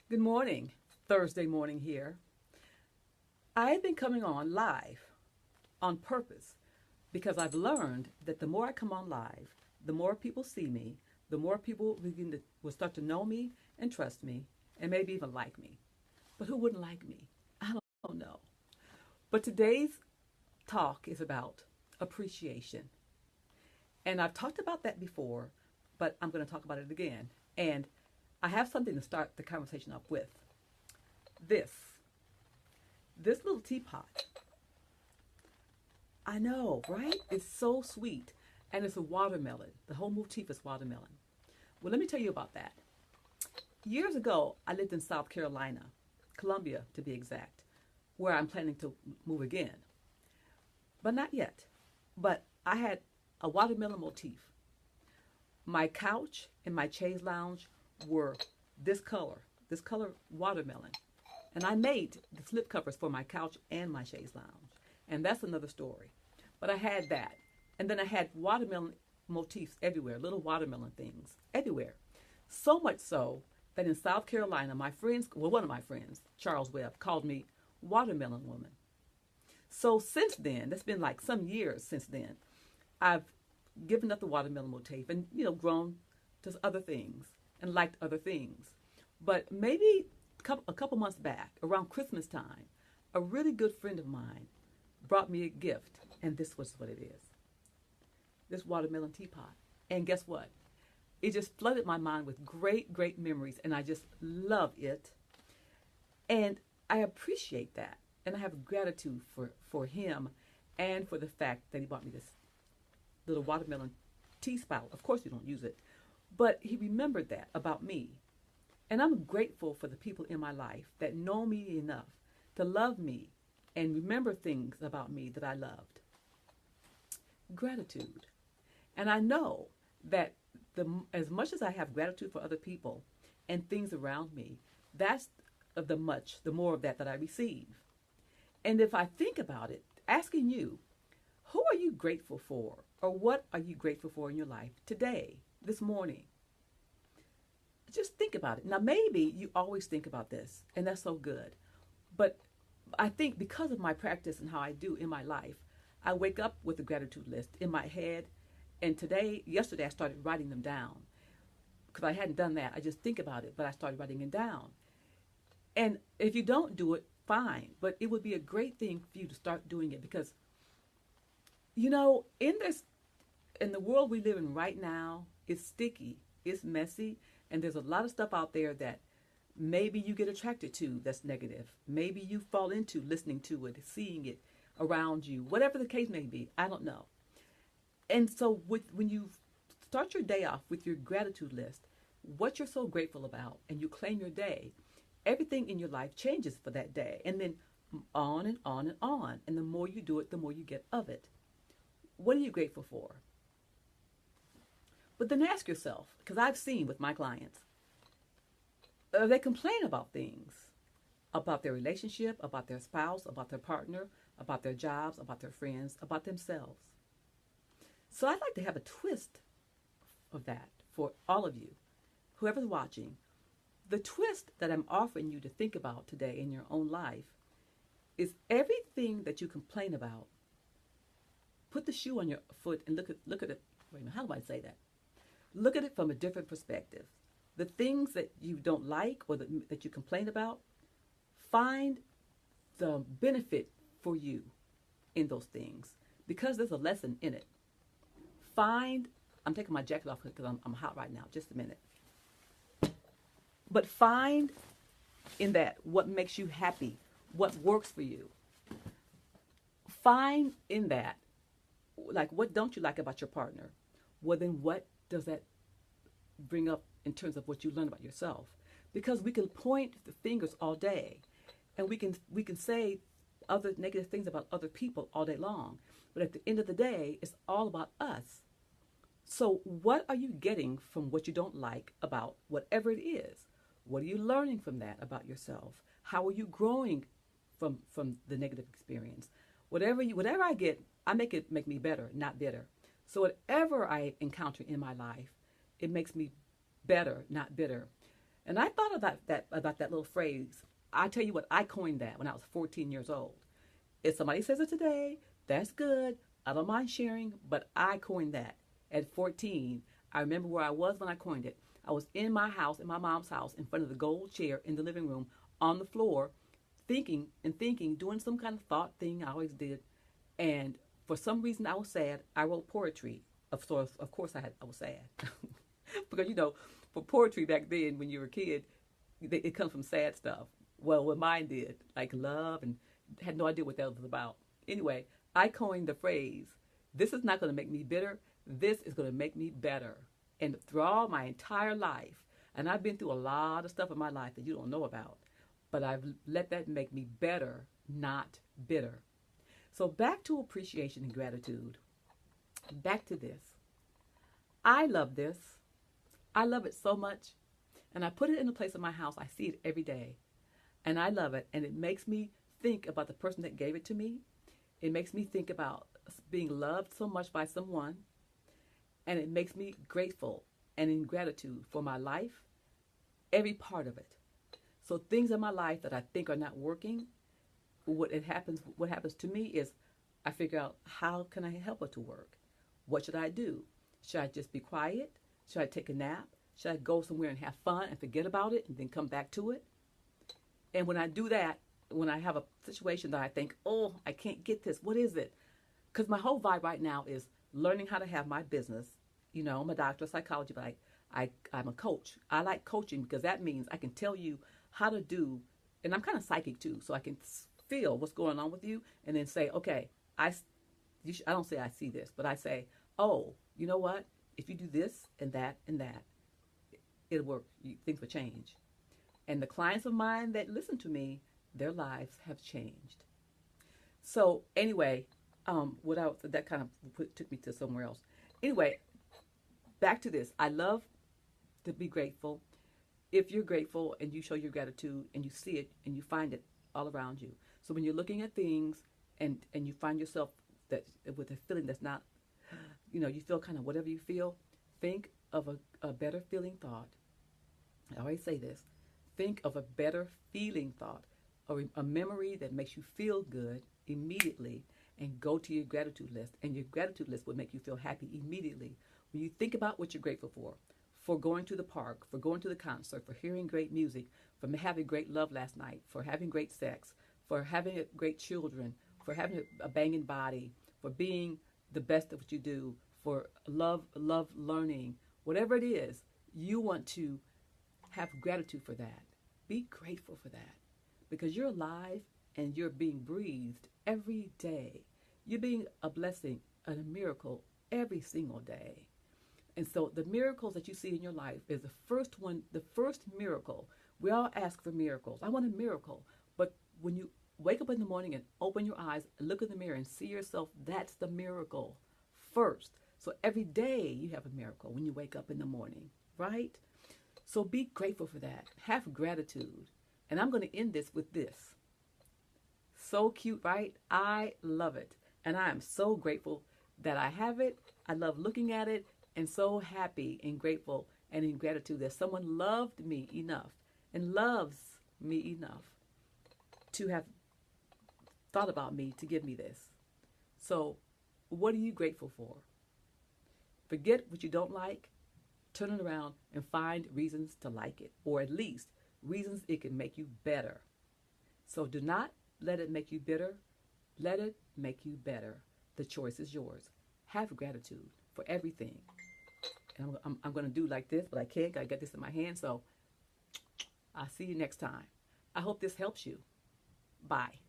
Good morning, Thursday morning here. I've been coming on live on purpose because I've learned that the more I come on live, the more people see me, the more people will start to know me and trust me and maybe even like me. But who wouldn't like me? I don't know. But today's talk is about appreciation. And I've talked about that before, but I'm going to talk about it again. And I have something to start the conversation up with. This. This little teapot. I know, right? It's so sweet. And it's a watermelon. The whole motif is watermelon. Well, let me tell you about that. Years ago, I lived in South Carolina, Columbia to be exact, where I'm planning to move again. But not yet. But I had a watermelon motif. My couch in my chaise lounge were this color watermelon. And I made the slip covers for my couch and my chaise lounge. And that's another story. But I had that. And then I had watermelon motifs everywhere, little watermelon things everywhere. So much so that in South Carolina, my friends, well, one of my friends, Charles Webb, called me Watermelon Woman. So since then, it's been like some years since then, I've given up the watermelon motif and, grown to other things and liked other things. But maybe a couple months back, around Christmas time, a really good friend of mine brought me a gift, and this was what it is. This watermelon teapot. And guess what? It just flooded my mind with great, great memories, and I just love it. And I appreciate that. And I have gratitude for him and for the fact that he bought me this little watermelon tea spout. Of course, you don't use it. But he remembered that about me. And I'm grateful for the people in my life that know me enough to love me and remember things about me that I loved. Gratitude. And I know that as much as I have gratitude for other people and things around me, that's the more of that I receive. And if I think about it, asking you, who are you grateful for? Or what are you grateful for in your life today, this morning? Just think about it. Now, maybe you always think about this, and that's so good. But I think because of my practice and how I do in my life, I wake up with a gratitude list in my head. And yesterday, I started writing them down. Because I hadn't done that. I just think about it, but I started writing it down. And if you don't do it, fine. But it would be a great thing for you to start doing it because, in the world we live in right now, it's sticky, it's messy, and there's a lot of stuff out there that maybe you get attracted to that's negative. Maybe you fall into listening to it, seeing it around you, whatever the case may be. I don't know. And so when you start your day off with your gratitude list, what you're so grateful about, and you claim your day, everything in your life changes for that day. And then on and on and on. And the more you do it, the more you get of it. What are you grateful for? But then ask yourself, because I've seen with my clients, they complain about things, about their relationship, about their spouse, about their partner, about their jobs, about their friends, about themselves. So I'd like to have a twist of that for all of you, whoever's watching. The twist that I'm offering you to think about today in your own life is everything that you complain about. Put the shoe on your foot and look at it. Wait a minute, how do I say that? Look at it from a different perspective. The things that you don't like or that you complain about, find the benefit for you in those things because there's a lesson in it. I'm taking my jacket off because I'm hot right now, just a minute. But find in that what makes you happy, what works for you. Find in that, like, what don't you like about your partner? Well, then what does that bring up in terms of what you learn about yourself? Because we can point the fingers all day, and we can say other negative things about other people all day long. But at the end of the day, it's all about us. So what are you getting from what you don't like about whatever it is? What are you learning from that about yourself? How are you growing from the negative experience? Whatever I get, I make me better, not bitter. So whatever I encounter in my life, it makes me better, not bitter. And I thought about that little phrase. I tell you what, I coined that when I was 14 years old. If somebody says it today, that's good. I don't mind sharing, but I coined that at 14. I remember where I was when I coined it. I was in my house, in my mom's house, in front of the gold chair in the living room, on the floor, thinking and thinking, doing some kind of thought thing I always did. And for some reason, I was sad. I wrote poetry. Of course, I was sad because for poetry back then, when you were a kid, it comes from sad stuff. Well, what mine did, like love, and had no idea what that was about. Anyway, I coined the phrase, "This is not going to make me bitter. This is going to make me better." And throughout my entire life, and I've been through a lot of stuff in my life that you don't know about, but I've let that make me better, not bitter. So back to appreciation and gratitude. Back to this. I love this. I love it so much. And I put it in a place in my house. I see it every day. And I love it. And it makes me think about the person that gave it to me. It makes me think about being loved so much by someone. And it makes me grateful and in gratitude for my life, every part of it. So things in my life that I think are not working, what happens to me is I figure out, how can I help it to work? What should I do? Should I just be quiet? Should I take a nap? Should I go somewhere and have fun and forget about it and then come back to it? And when I do that, when I have a situation that I think, oh, I can't get this, what is it? Because my whole vibe right now is learning how to have my business. I'm a doctor of psychology, but I'm a coach. I like coaching because that means I can tell you how to do, and I'm kind of psychic too, so I can feel what's going on with you and then say, okay, I don't say I see this, but I say, oh, you know what? If you do this and that, it'll work. Things will change. And the clients of mine that listen to me, their lives have changed. So anyway, that kind of took me to somewhere else. Anyway, back to this. I love to be grateful. If you're grateful and you show your gratitude and you see it and you find it all around you. So when you're looking at things and you find yourself that with a feeling that's not, you feel kind of whatever you feel, think of a better feeling thought. I always say this. Think of a better feeling thought, or a memory that makes you feel good immediately, and go to your gratitude list. And your gratitude list will make you feel happy immediately. When you think about what you're grateful for going to the park, for going to the concert, for hearing great music, for having great love last night, for having great sex, for having great children, for having a banging body, for being the best of what you do, for love learning, whatever it is, you want to have gratitude for that. Be grateful for that, because you're alive and you're being breathed every day. You're being a blessing and a miracle every single day. And so the miracles that you see in your life is the first miracle. We all ask for miracles. I want a miracle. But when you wake up in the morning and open your eyes, look in the mirror and see yourself, that's the miracle first. So every day you have a miracle when you wake up in the morning, right? So be grateful for that. Have gratitude. And I'm going to end this with this. So cute, right? I love it. And I am so grateful that I have it. I love looking at it, and so happy and grateful and in gratitude that someone loved me enough and loves me enough to have thought about me to give me this. So what are you grateful for? Forget what you don't like. Turn it around and find reasons to like it, or at least reasons it can make you better. So do not let it make you bitter. Let it make you better. The choice is yours. Have gratitude for everything. And I'm going to do like this, but I can't. I got this in my hand. So I'll see you next time. I hope this helps you. Bye.